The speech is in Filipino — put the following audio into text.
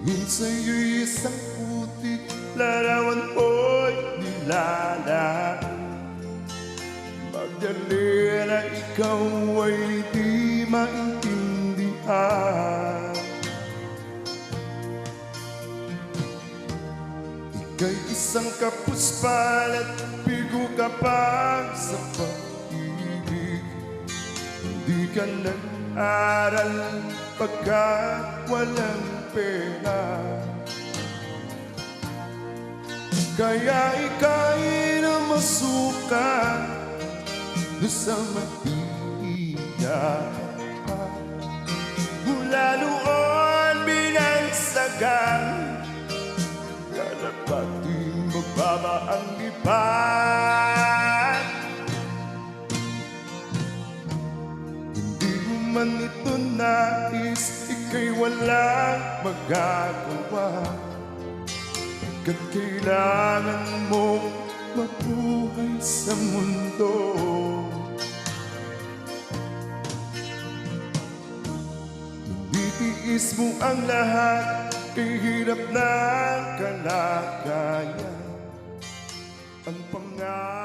Tingin sa'yo'y isang putik, larawan mo'y nilalaan. Magdali na ikaw ay di maintindihan. Ika'y isang kapuspan at bigo ka pa sa pag-ibig. Hindi ka nag-aral pagkat walang pera, kaya ika'y namasuka sa matiya. Mula noon binagsagan, kalapating magbaba ang lipat. Hindi mo man ito nais, ika'y walang magagawa, pagkat kailangan mong mabuhay sa mundo. Hindi tiis mo ang lahat, kay hirap ng kalagayan. Ang pangarap